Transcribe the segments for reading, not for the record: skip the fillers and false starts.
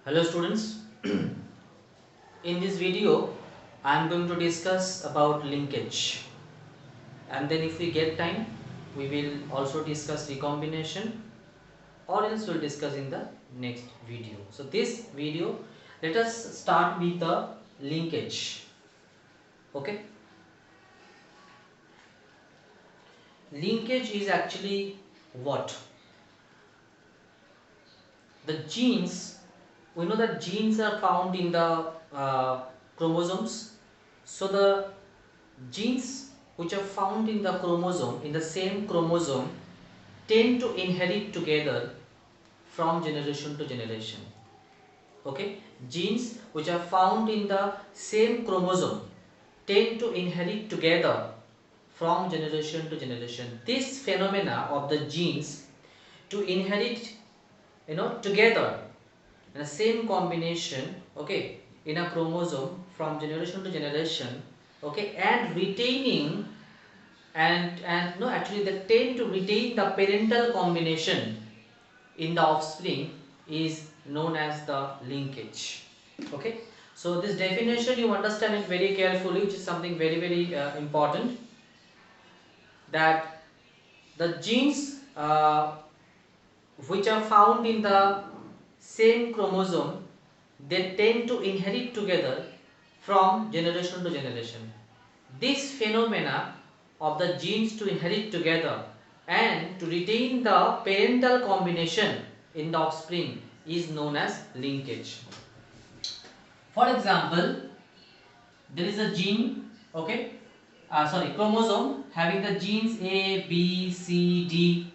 Hello students, in this video I am going to discuss about linkage, and then if we get time we will also discuss recombination, or else we will discuss in the next video. So this video, let us start with the linkage. Okay, linkage is actually what? The genes, we know that genes are found in the chromosomes. So the genes which are found in the chromosome, in the same chromosome, tend to inherit together from generation to generation. Okay, genes which are found in the same chromosome tend to inherit together from generation to generation. This phenomena of the genes to inherit, together in the same combination, okay, in a chromosome from generation to generation, okay, and retaining and no, actually they tend to retain the parental combination in the offspring is known as the linkage. Okay, so this definition you understand it very carefully, which is something very important, that the genes which are found in the same chromosome, they tend to inherit together from generation to generation. This phenomena of the genes to inherit together and to retain the parental combination in the offspring is known as linkage. For example, there is a gene, okay, chromosome having the genes A, B, C, D,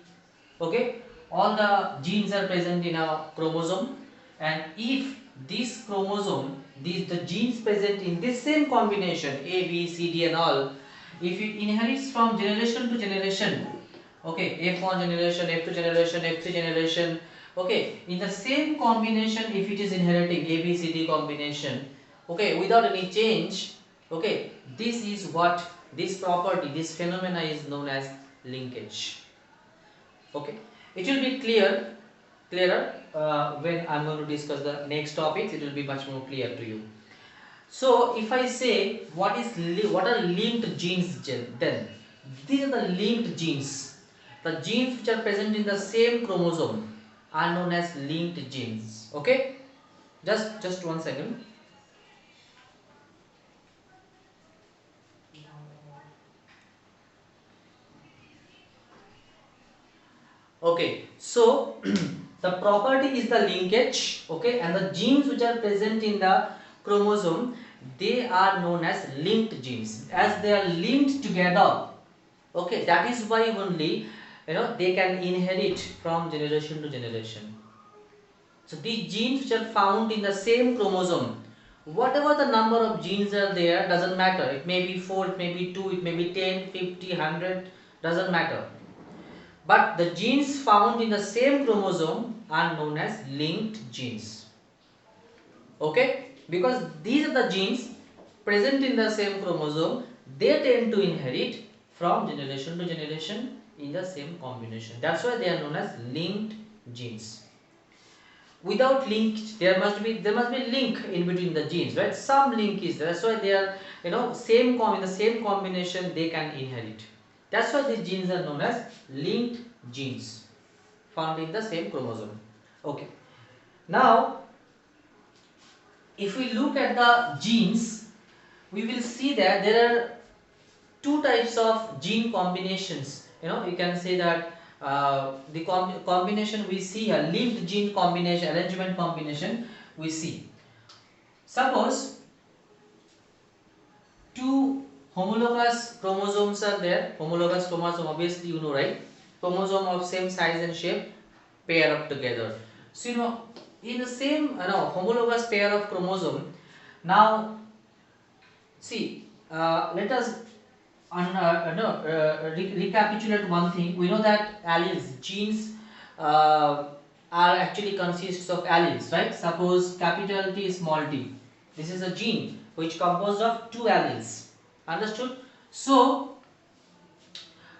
okay, all the genes are present in a chromosome, and if this chromosome, the genes present in this same combination A, B, C, D and all, if it inherits from generation to generation, okay, F1 generation, F2 generation, F3 generation, okay, in the same combination, if it is inheriting A, B, C, D combination, okay, without any change, okay, this is what this property, this phenomena is known as linkage. Okay, it will be clearer when I'm going to discuss the next topics. It will be much more clear to you. So if I say what are linked genes, then these are the linked genes. The genes which are present in the same chromosome are known as linked genes. Okay, just one second. Okay, so the property is the linkage, okay, and the genes which are present in the chromosome, they are known as linked genes, as they are linked together. Okay, that is why only they can inherit from generation to generation. So these genes which are found in the same chromosome, whatever the number of genes are there, doesn't matter. It may be 4, it may be 2, it may be 10, 50, 100, doesn't matter. But the genes found in the same chromosome are known as linked genes. Okay? Because these are the genes present in the same chromosome, they tend to inherit from generation to generation in the same combination. That's why they are known as linked genes. Without linked, there must be link in between the genes, right? Some link is there. That's why they are in the same combination they can inherit. That's why these genes are known as linked genes found in the same chromosome. Okay. Now, if we look at the genes, we will see that there are two types of gene combinations. You can say that the combination we see, a linked gene combination, arrangement combination we see. Suppose two homologous chromosomes are there. Homologous chromosome, obviously you know, right? Chromosome of same size and shape pair up together. So in the same homologous pair of chromosome. Now see, let us recapitulate one thing. We know that alleles, genes are actually consists of alleles, right? Suppose capital T, small t. This is a gene which composed of two alleles. Understood? So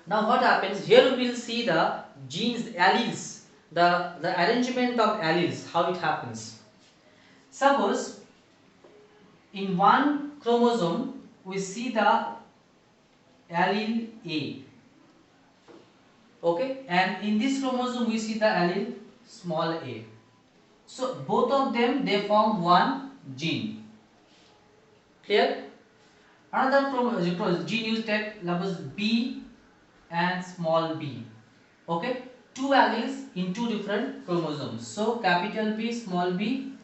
now what happens here? We will see the genes, alleles, the arrangement of alleles, how it happens. Suppose in one chromosome we see the allele A, okay, and in this chromosome we see the allele small a. So both of them they form one gene. Clear? Another gene you take, suppose B and small b, okay, two alleles in two different chromosomes. So capital B small b,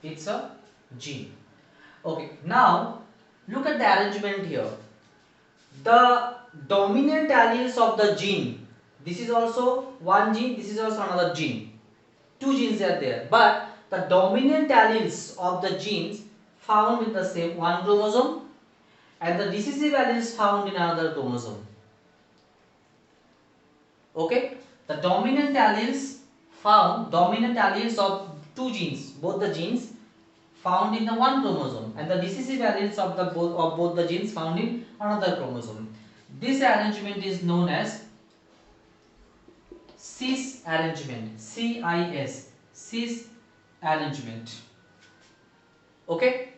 it's a gene. Okay, now look at the arrangement here. The dominant alleles of the gene, this is also one gene, this is also another gene, two genes are there, but the dominant alleles of the genes found in the same one chromosome and the recessive alleles found in another chromosome. Okay, the dominant alleles of two genes, both the genes found in the one chromosome, and the recessive alleles of both the genes found in another chromosome. This arrangement is known as cis arrangement, cis arrangement. Okay.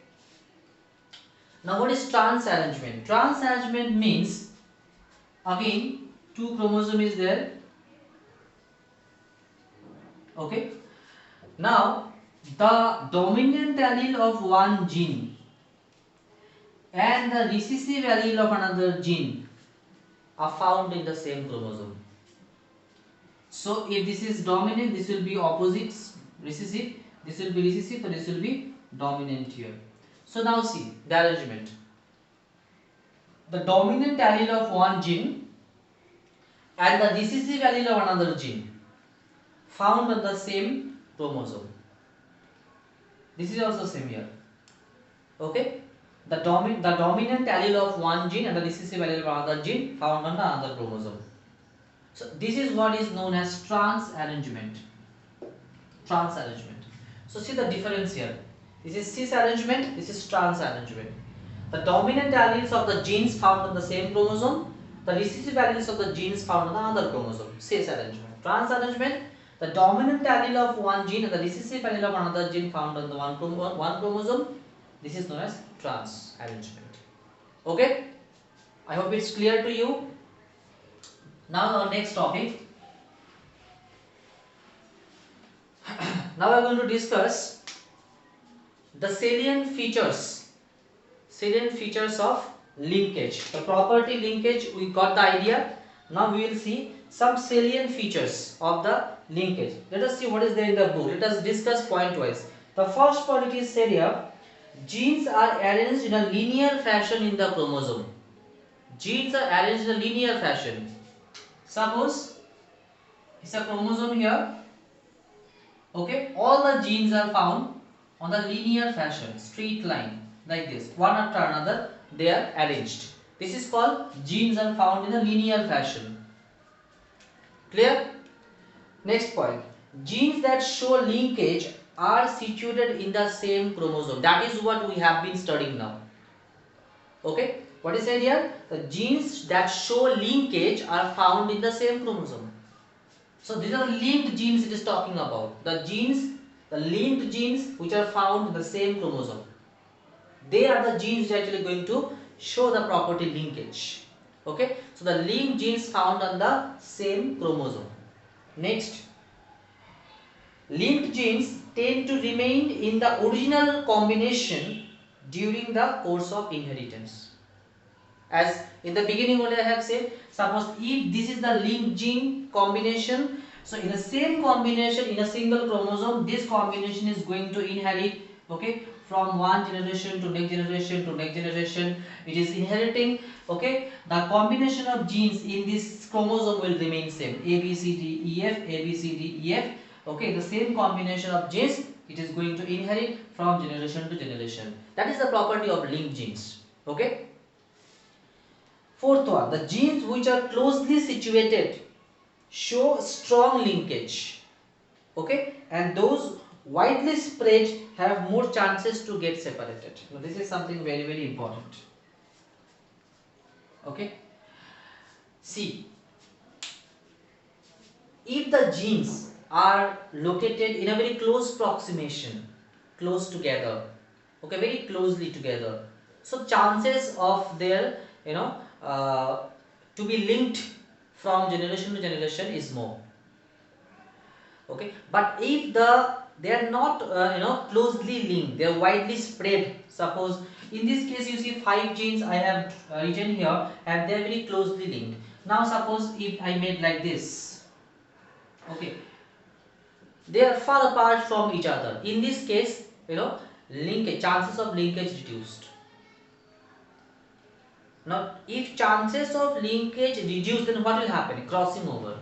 Now what is trans arrangement? Trans arrangement means again two chromosome is there. Okay. Now the dominant allele of one gene and the recessive allele of another gene are found in the same chromosome. So if this is dominant, this will be opposite recessive, this will be recessive, so this will be dominant here. So now see the arrangement. The dominant allele of one gene and the recessive allele of another gene found on the same chromosome. This is also same here. Okay, the dominant allele of one gene and the recessive allele of another gene found on the other chromosome. So this is what is known as trans arrangement. Trans arrangement. So see the difference here. This is cis arrangement. This is trans arrangement. The dominant alleles of the genes found on the same chromosome. The recessive alleles of the genes found on the other chromosome. Cis arrangement. Trans arrangement. The dominant allele of one gene and the recessive allele of another gene found on the one chromosome. This is known as trans arrangement. Okay. I hope it's clear to you. Now our next topic. Now we are going to discuss the salient features of linkage. The property linkage, we got the idea. Now we will see some salient features of the linkage. Let us see what is there in the book. Let us discuss point wise. The first point it is said here, genes are arranged in a linear fashion in the chromosome. Genes are arranged in a linear fashion. Suppose it's a chromosome here. Okay, all the genes are found on the linear fashion, straight line like this, one after another they are arranged. This is called genes are found in a linear fashion. Clear? Next point, genes that show linkage are situated in the same chromosome. That is what we have been studying now. Okay, what is said here? The genes that show linkage are found in the same chromosome. So these are linked genes it is talking about. The linked genes which are found in the same chromosome. They are the genes which are actually going to show the property linkage. Okay, so the linked genes found on the same chromosome. Next, linked genes tend to remain in the original combination during the course of inheritance. As in the beginning only I have said, suppose if this is the linked gene combination, so in the same combination in a single chromosome, this combination is going to inherit, okay, from one generation to next generation to next generation. It is inheriting, okay. The combination of genes in this chromosome will remain same, A, B, C, D, E, F, A, B, C, D, E, F. Okay, the same combination of genes it is going to inherit from generation to generation. That is the property of linked genes. Okay. Fourth one, the genes which are closely situated show strong linkage. Okay, and those widely spread have more chances to get separated. Now this is something very, very important. Okay, see, if the genes are located in a very close close together, okay, very closely together. So chances of their, you know, to be linked from generation to generation is more, okay. But if they are not closely linked, they are widely spread. Suppose in this case you see 5 genes I have written here, and they are very closely linked. Now suppose if I made like this, okay, they are far apart from each other. In this case, linkage, chances of linkage reduced. Now if chances of linkage reduce, then what will happen? Crossing over.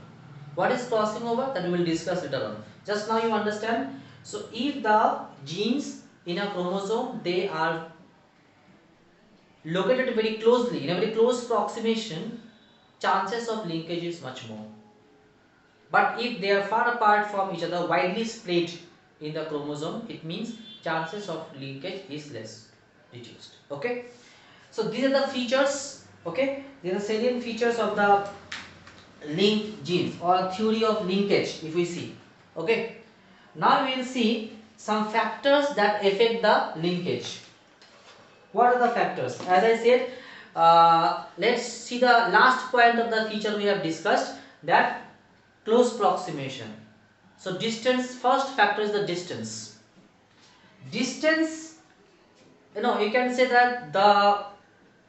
What is crossing over? That we will discuss later on. Just now you understand. So if the genes in a chromosome, they are located very closely, in a very close approximation, chances of linkage is much more. But if they are far apart from each other, widely spread in the chromosome, it means chances of linkage is less, reduced. Okay. So these are the features. Okay. These are salient features of the linked genes or theory of linkage. If we see, okay. Now we will see some factors that affect the linkage. What are the factors? As I said, let's see the last point of the feature we have discussed, that close approximation. So distance, first factor is the distance. Distance, you can say that the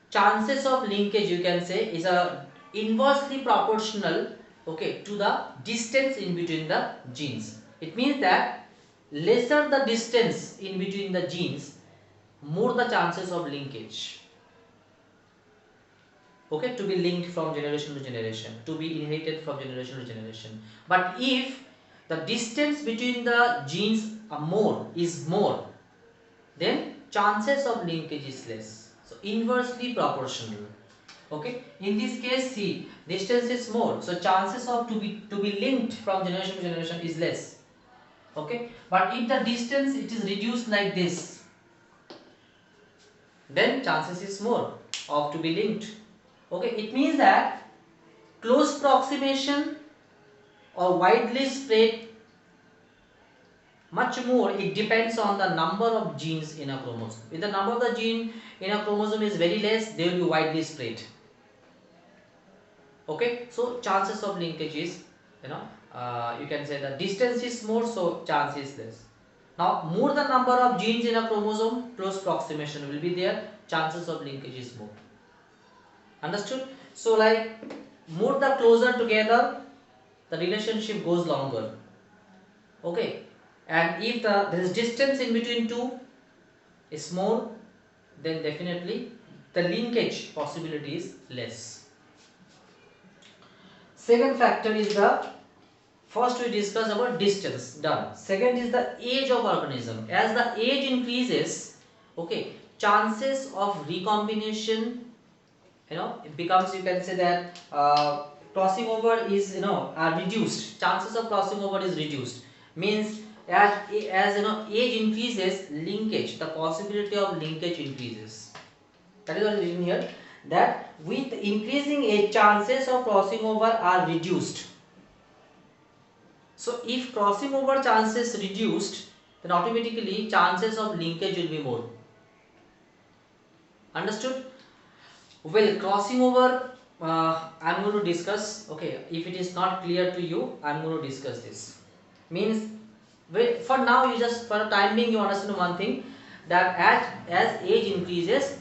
chances of linkage, you can say, is a inversely proportional, okay, to the distance in between the genes. It means that lesser the distance in between the genes, more the chances of linkage, okay, to be linked from generation to generation, to be inherited from generation to generation. But if the distance between the genes is more, then chances of linkage is less. So inversely proportional. Okay. In this case, see, distance is more, so chances of to be linked from generation to generation is less. Okay. But if the distance it is reduced like this, then chances is more of to be linked. Okay. It means that close approximation or widely spread, much more, it depends on the number of genes in a chromosome. If the number of the gene in a chromosome is very less, they will be widely spread. Okay, so chances of linkage is, you can say the distance is more, so chance is less. Now more the number of genes in a chromosome, close approximation will be there, chances of linkage is more. Understood? So like more the closer together, the relationship goes longer. Okay, and if there is distance in between two is small, then definitely the linkage possibility is less. Second factor is the, first we discuss about distance, done. Second is the age of organism. As the age increases, okay, chances of recombination, it becomes, you can say that crossing over is, are reduced. Chances of crossing over is reduced. Means as age increases, linkage, the possibility of linkage increases. That is what is written here, that with increasing age, chances of crossing over are reduced. So if crossing over chances reduced, then automatically chances of linkage will be more. Understood? Well, crossing over, I am going to discuss. Okay, if it is not clear to you, I am going to discuss this. Means, for now, you just, for the time being, you understand one thing, that as age increases,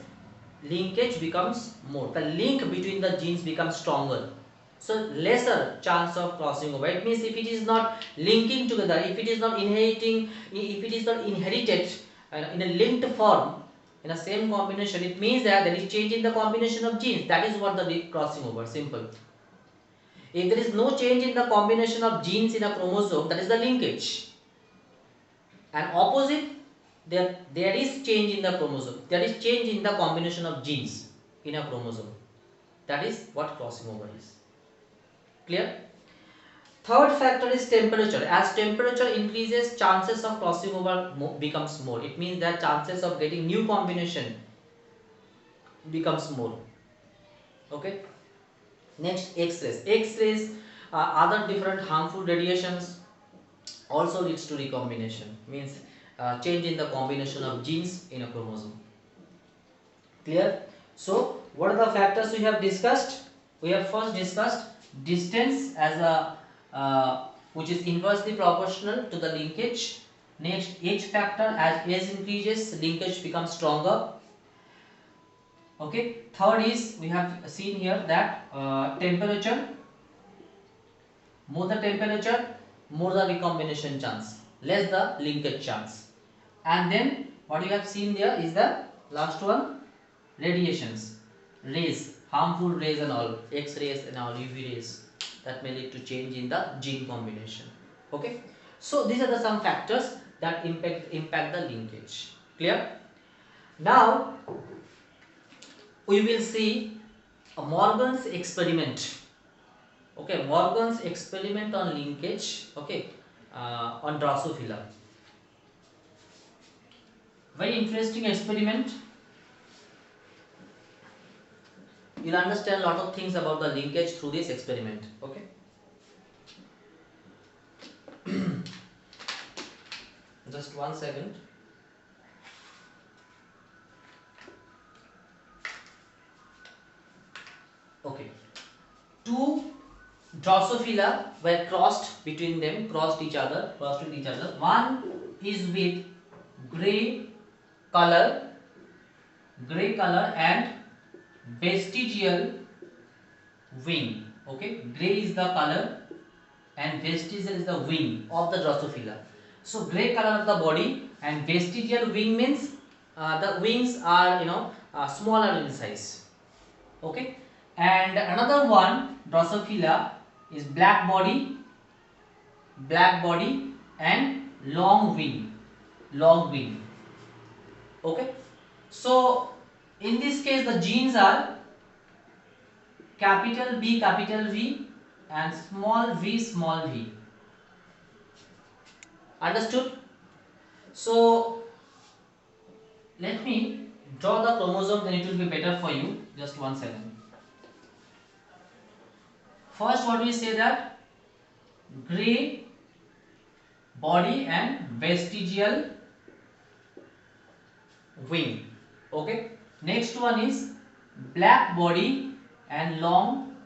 linkage becomes more. The link between the genes becomes stronger. So lesser chance of crossing over. It means if it is not linking together, if it is not inheriting, if it is not inherited in a linked form, in a same combination, it means that there is change in the combination of genes. That is what the crossing over. Simple. If there is no change in the combination of genes in a chromosome, that is the linkage. And opposite, there is change in the chromosome. There is change in the combination of genes in a chromosome. That is what crossing over is. Clear? Third factor is temperature. As temperature increases, chances of crossing over becomes more. It means that chances of getting new combination becomes more. Okay. Next, X-rays. X-rays, other different harmful radiations also leads to recombination. Means change in the combination of genes in a chromosome. Clear? So what are the factors we have discussed? We have first discussed distance as a which is inversely proportional to the linkage. Next, age factor, as age increases linkage becomes stronger. Okay. Third is, we have seen here that temperature, more the temperature, more the recombination chance, less the linkage chance. And then what you have seen there is the last one, radiations, rays, harmful rays and all, X-rays and all, UV rays, that may lead to change in the gene combination. Okay. So these are the some factors that impact the linkage. Clear? Now we will see Morgan's experiment. Okay, Morgan's experiment on linkage. Okay, on Drosophila. Very interesting experiment. You'll understand a lot of things about the linkage through this experiment. Okay. Just 1 second. Okay. Two Drosophila were crossed between them, crossed with each other. One is with grey color and vestigial wing. Okay, grey is the color and vestigial is the wing of the Drosophila. So grey color of the body and vestigial wing means the wings are smaller in size. Okay, and another one Drosophila is black body and long wing. Okay, so in this case the genes are capital B and small v. Understood? So let me draw the chromosome, then it will be better for you. Just 1 second. First, what we say that grey body and vestigial wing. Okay. Next one is black body and long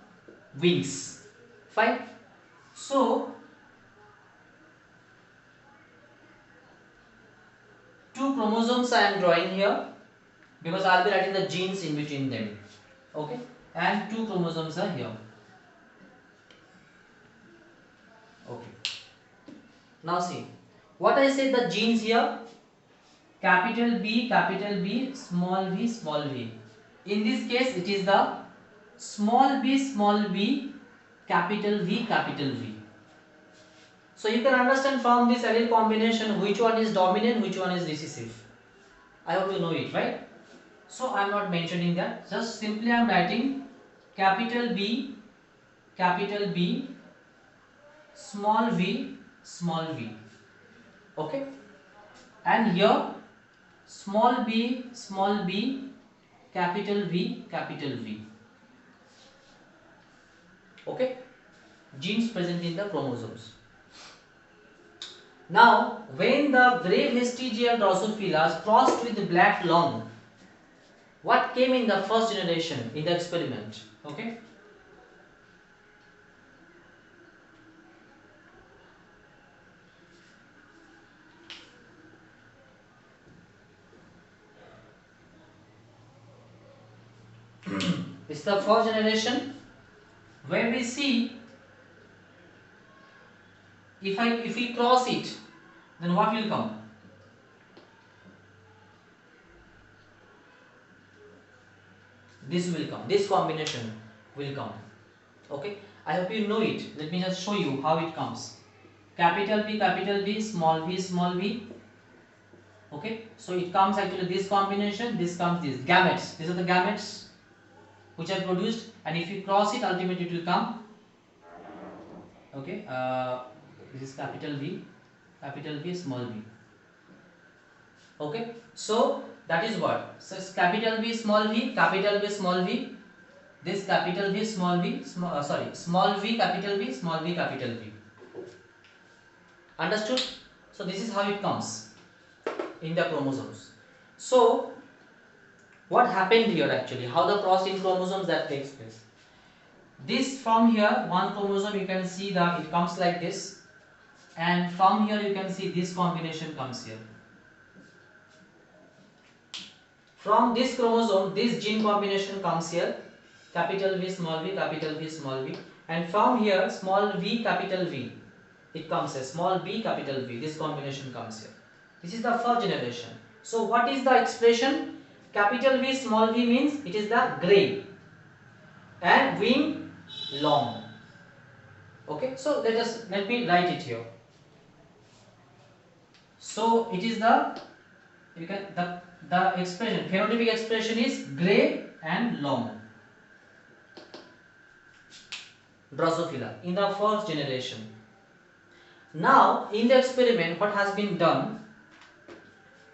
wings. Fine. So two chromosomes I am drawing here because I will be writing the genes in between them. Okay. And two chromosomes are here. Okay. Now see what I said, the genes here, capital B, small v. In this case it is the small b, capital V. So you can understand from this allele combination which one is dominant, which one is recessive. I hope you know it, right? So I am not mentioning that, just simply I am writing capital B, small v. Okay, and here small b, capital V. Okay, genes present in the chromosomes. Now when the grey vestigial Drosophila crossed with the black long, what came in the first generation in the experiment? Okay, it's the first generation. When we see, if we cross it, then what will come? This will come, this combination will come. Okay, I hope you know it. Let me just show you how it comes. Capital B, small v. Okay, so it comes actually this combination, this comes this gametes. These are the gametes which are produced, and if you cross it, ultimately it will come. Okay, this is capital B, small v. Okay, so that is what. So capital B, small v. This capital V, small v, small v, capital V, small v, capital V. Understood? So this is how it comes. in the chromosomes. So what happened here actually, how the cross in chromosomes that takes place. This from here, one chromosome you can see that it comes like this, and from here you can see this combination comes here. From this chromosome, this gene combination comes here, capital V, small v, capital V, small v, and from here, small v, capital V, it comes here, small b, capital V, this combination comes here. This is the first generation. So what is the expression? Capital V, small v means it is the gray and wing long. Okay, so let me write it here. So it is the, you can, the expression, phenotypic expression is gray and long. Drosophila in the first generation. Now in the experiment what has been done,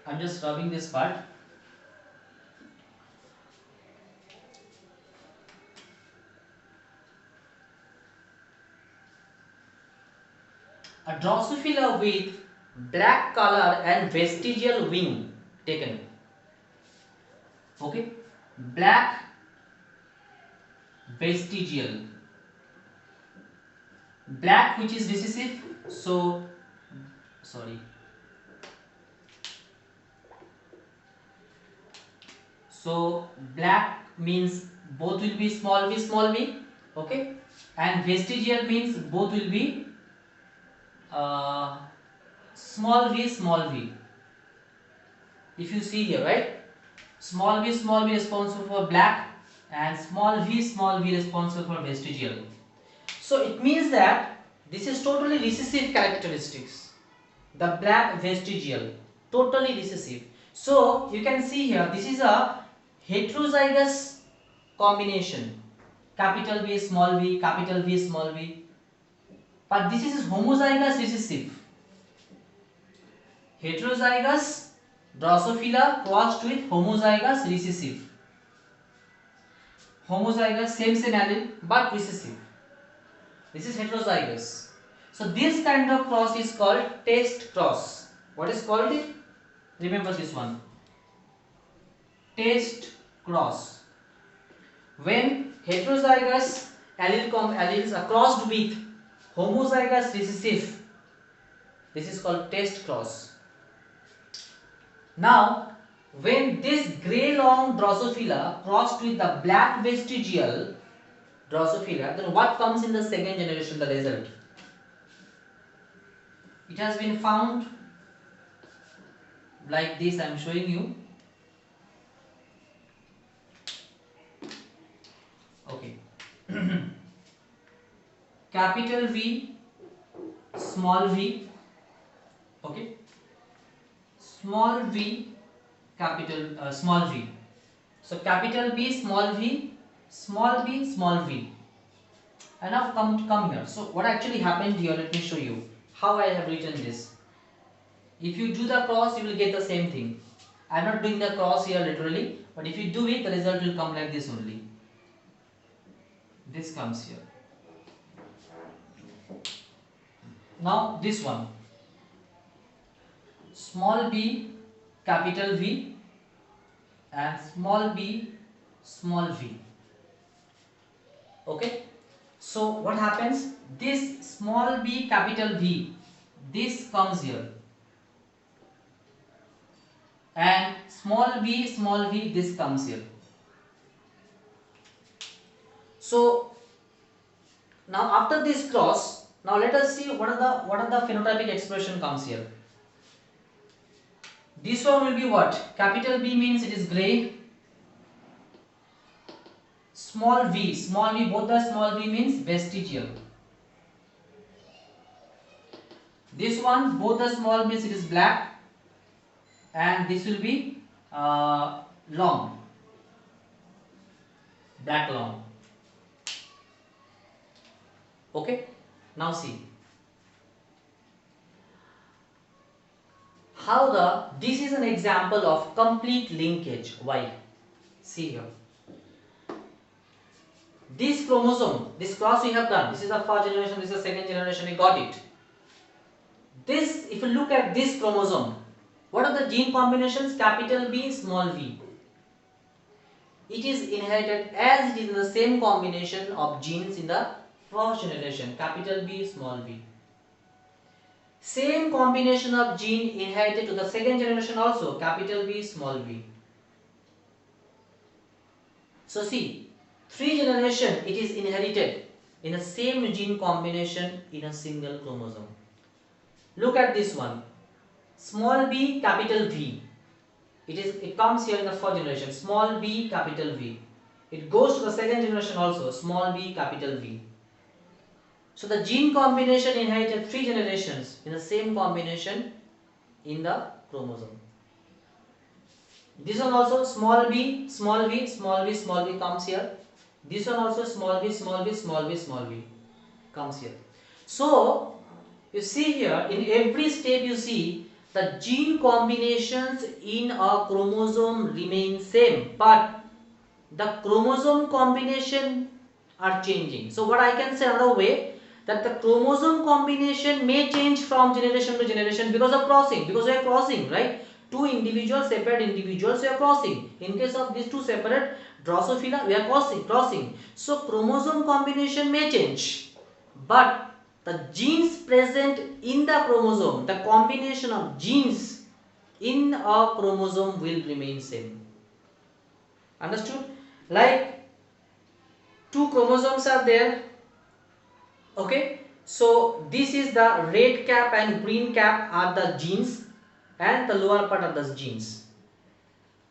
I am just rubbing this part. A Drosophila with black color and vestigial wing taken. Okay, black vestigial, black which is recessive, so sorry, so black means both will be small v, okay, and vestigial means both will be small v. If you see here, right, small v responsible for black and small v responsible for vestigial. So it means that this is totally recessive characteristics, the black vestigial, totally recessive. So you can see here, this is a heterozygous combination, capital V, small v, capital V, small v, but this is homozygous recessive. Heterozygous Drosophila crossed with homozygous recessive. Homozygous, same allele but recessive. This is heterozygous. So this kind of cross is called test cross. What is called it? Remember this one. Test cross. When heterozygous alleles are crossed with homozygous recessive, this is called test cross. Now, when this grey long Drosophila crossed with the black vestigial Drosophila, then what comes in the second generation, the result? It has been found like this, I am showing you. Okay. Capital V, small v, okay, small v, capital small v. So capital B, small v, small b, small v. And now come here. So what actually happened here? Let me show you how I have written this. If you do the cross, you will get the same thing. I am not doing the cross here literally, but if you do it, the result will come like this only. This comes here. Now this one, small b, capital V, and small b, small v. Okay, so what happens? This small b, capital V, this comes here, and small v, this comes here. So now after this cross, now let us see what are the phenotypic expression comes here. This one will be what? Capital B means it is grey. Small v, both the small v means vestigial. This one, both the small means it is black, and this will be long, black long. Okay, now see how this is an example of complete linkage. Why? See here. This chromosome, this cross we have done, this is the first generation, this is the second generation, we got it. This, if you look at this chromosome, What are the gene combinations? Capital B, small v. It is inherited as it is the same combination of genes in the first generation, capital B, small v. Same combination of gene inherited to the second generation also, capital B, small v. So see, 3 generation it is inherited in the same gene combination in a single chromosome. Look at this one, small b, capital V. It comes here in the first generation, small b, capital V. It goes to the second generation also, small b, capital V. So the gene combination inherited 3 generations in the same combination in the chromosome. This one also small b, small v, small v, small v comes here. This one also small v, small v, small v, small v comes here. So you see here, in every step you see the gene combinations in a chromosome remain same, but the chromosome combination are changing. So what I can say another way, that the chromosome combination may change from generation to generation because of crossing, because we are crossing, right? Two individuals, separate individuals, we are crossing. In case of these two separate Drosophila, we are crossing. So chromosome combination may change, but the genes present in the chromosome, the combination of genes in a chromosome will remain same. Understood? Like two chromosomes are there. Okay, so this is the red cap and green cap are the genes, and the lower part of the genes.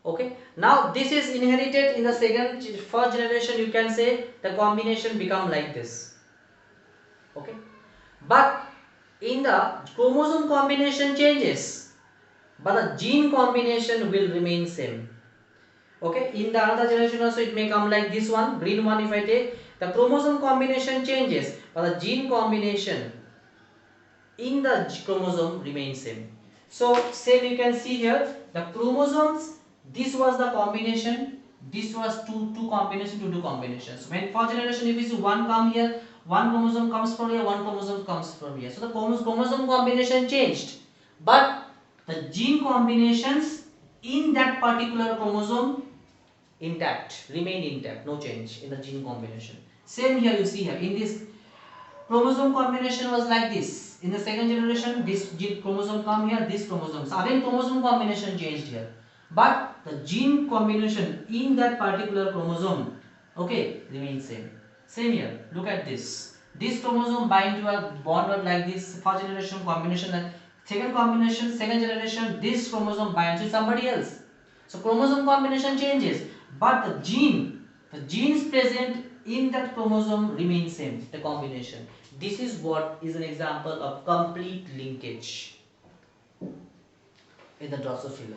Okay, now this is inherited in the first generation. You can say the combination become like this. Okay, but in the chromosome combination changes, but the gene combination will remain same. Okay, in the other generation also it may come like this one, green one. If I take, the chromosome combination changes, but the gene combination in the chromosome remains same. So same you can see here, the chromosomes, this was the combination, this was two combinations. When first generation if you see one come here, one chromosome comes from here, one chromosome comes from here. So the chromosome combination changed, but the gene combinations in that particular chromosome intact, remain intact, no change in the gene combination. Same here you see here, in this chromosome combination was like this. In the second generation, this chromosome come here, this chromosome. So again chromosome combination changed here. But the gene combination in that particular chromosome, okay, remains same. Same here. Look at this. This chromosome bind to a bond like this. First generation combination, and second combination, second generation, this chromosome binds to somebody else. So chromosome combination changes, but the genes present in that chromosome remain same. The combination. This is what is an example of complete linkage in the Drosophila.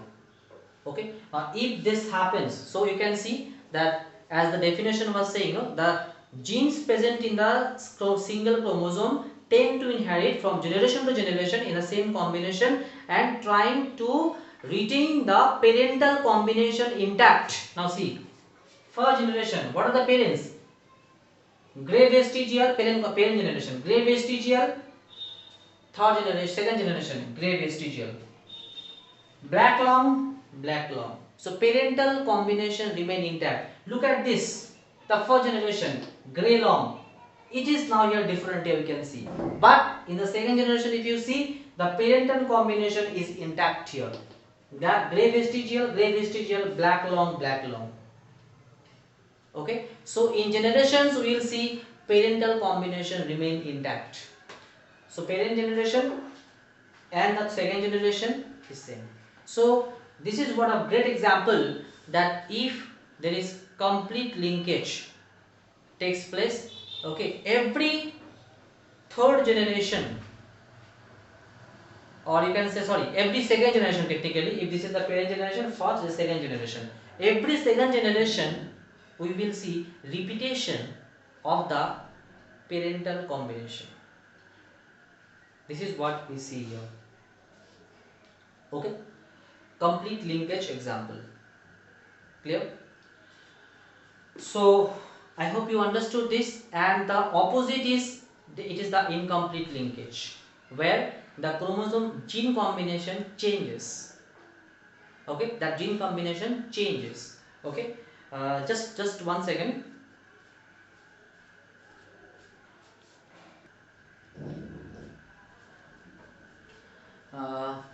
Okay. If this happens, so you can see that as the definition was saying, the genes present in the single chromosome tend to inherit from generation to generation in the same combination and trying to retain the parental combination intact. Now see, first generation, what are the parents? Gray vestigial, parent generation, gray vestigial, third generation, second generation, gray vestigial, black long, black long. So parental combination remain intact. Look at this, the first generation, gray long. It is now here different here you can see. But in the second generation if you see, the parental combination is intact here. That gray vestigial, black long, black long. Okay, so in generations we will see parental combination remain intact. So parent generation and the second generation is same. So this is what a great example that if there is complete linkage takes place, okay, every third generation, or you can say every second generation technically, if this is the parent generation, first is second generation, every second generation we will see repetition of the parental combination. This is what we see here. Okay, complete linkage example. Clear? So I hope you understood this. And the opposite is it is the incomplete linkage, where the chromosome gene combination changes. Okay, that gene combination changes. Okay, just 1 second.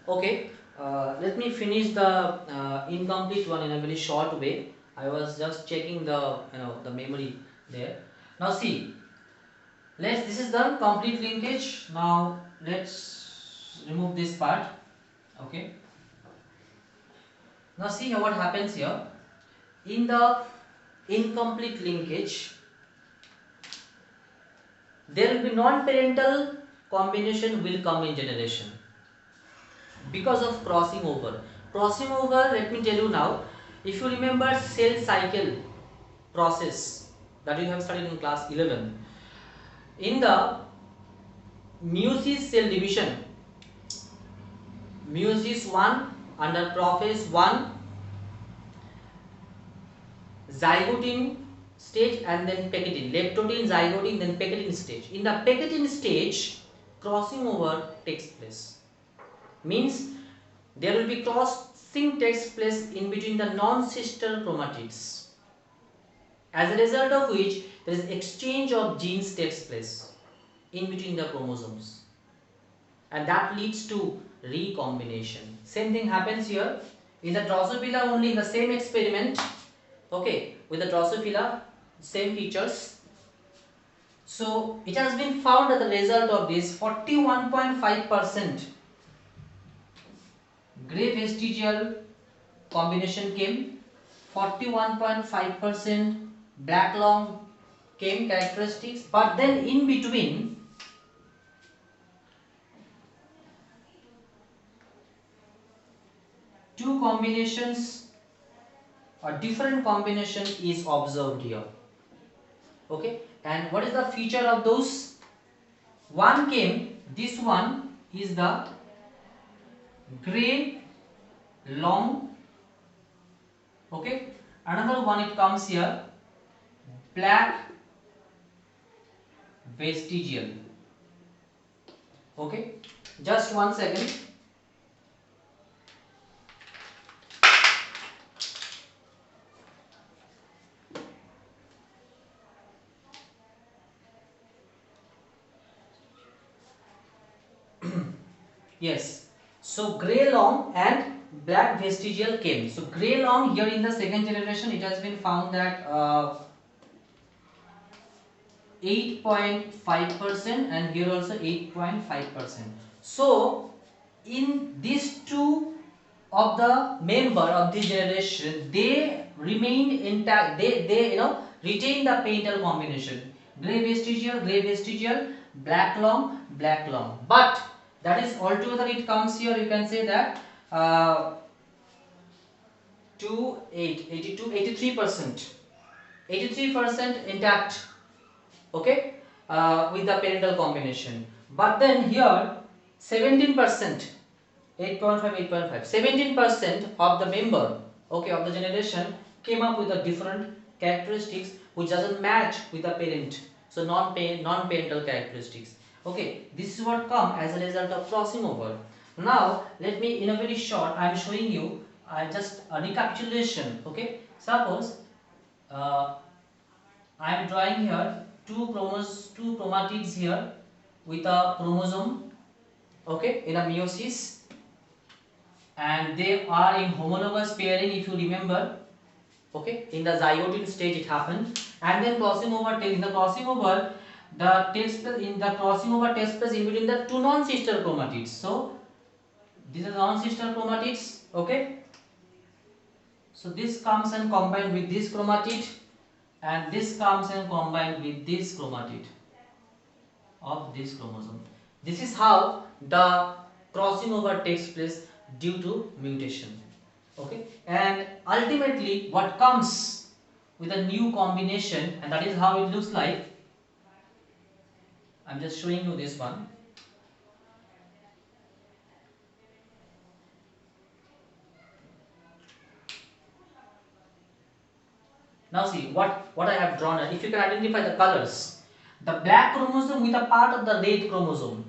Okay, let me finish the incomplete one in a very short way. I was just checking the the memory there. Now see, let's this is the complete linkage. Now let's remove this part. Okay. Now see here what happens here. In the incomplete linkage, there will be non-parental combination will come in generation because of crossing over. Crossing over, let me tell you now, if you remember cell cycle process that you have studied in class 11, in the meiosis cell division, meiosis 1 under prophase 1, zygote stage and then pectin, leptotin, zygote, then pectin stage. In the pectin stage, crossing over takes place. Means there will be crossing takes place in between the non-sister chromatids. As a result of which there is exchange of genes takes place in between the chromosomes, and that leads to recombination. Same thing happens here in the Drosophila only in the same experiment. Okay, with the Drosophila, same features. So it has been found that the result of this 41.5% gray vestigial combination came, 41.5% black long came characteristics, but then in between two combinations, a different combination is observed here. Okay, and what is the feature of those? One came, this one is the gray long. Okay, another one it comes here black vestigial. Okay, just 1 second. Yes, so gray long and black vestigial came. So gray long here in the second generation, it has been found that 8.5% and here also 8.5%. So in these two of the member of this generation, they remained intact. They retain the parental combination. Gray vestigial, black long. But that is altogether it comes here. You can say that 83%, 83% intact. Okay, with the parental combination. But then here 17%, 8.5, 17% of the member, okay, of the generation came up with a different characteristics which doesn't match with the parent. So non-parental characteristics. Okay, this is what come as a result of crossing over. Now let me in a very short I am showing you just a recapitulation. Okay, suppose I am drawing here two chromatids here with a chromosome, okay, in a meiosis, and they are in homologous pairing if you remember. Okay, in the zygote stage it happened, and then crossing over in the crossing over takes place in between the two non-sister chromatids. So these are non-sister chromatids. Okay, so this comes and combined with this chromatid, and this comes and combined with this chromatid of this chromosome. This is how the crossing over takes place due to mutation. Okay, and ultimately what comes with a new combination, and that is how it looks like. I'm just showing you this one. Now see what I have drawn. If you can identify the colors, the black chromosome with a part of the red chromosome,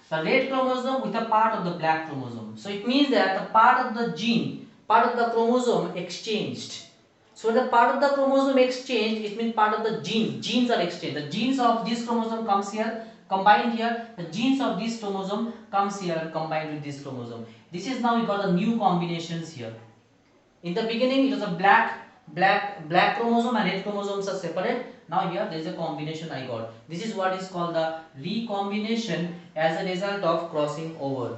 the red chromosome with a part of the black chromosome. So it means that the part of the gene part of the chromosome exchanged. So when the part of the chromosome exchanged, it means part of the genes are exchanged. The genes of this chromosome comes here, combined here. The genes of this chromosome comes here and combined with this chromosome. This is now we got the new combinations here. In the beginning, it was a black chromosome and red chromosomes are separate. Now here there is a combination I got. This is what is called the recombination as a result of crossing over.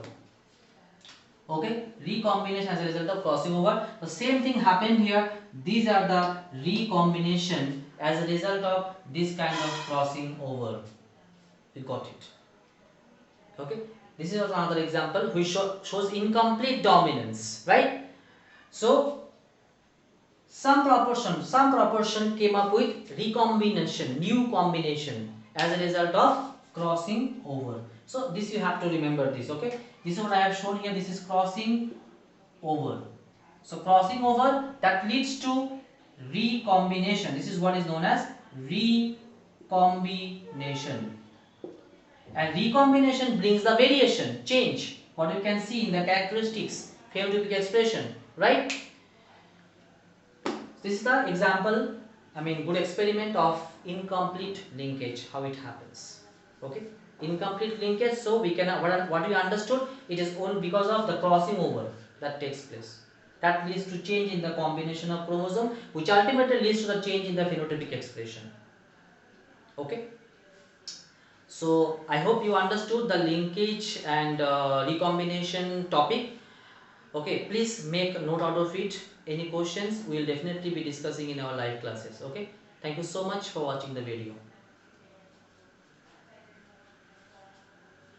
Okay, recombination as a result of crossing over. The same thing happened here. These are the recombination as a result of this kind of crossing over. You got it. Okay, this is also another example which shows incomplete dominance, right? So some proportion came up with recombination, new combination as a result of crossing over. So this you have to remember this. Okay, this is what I have shown here. This is crossing over. So crossing over that leads to recombination. This is what is known as recombination. And recombination brings the variation, change, what you can see in the characteristics, phenotypic expression, right? This is the example, good experiment of incomplete linkage, how it happens. Okay, incomplete linkage. So we can what we understood, it is only because of the crossing over that takes place. That leads to change in the combination of chromosome, which ultimately leads to the change in the phenotypic expression. Okay. So I hope you understood the linkage and recombination topic. Okay, please make a note out of it. Any questions, we will definitely be discussing in our live classes. Okay, thank you so much for watching the video.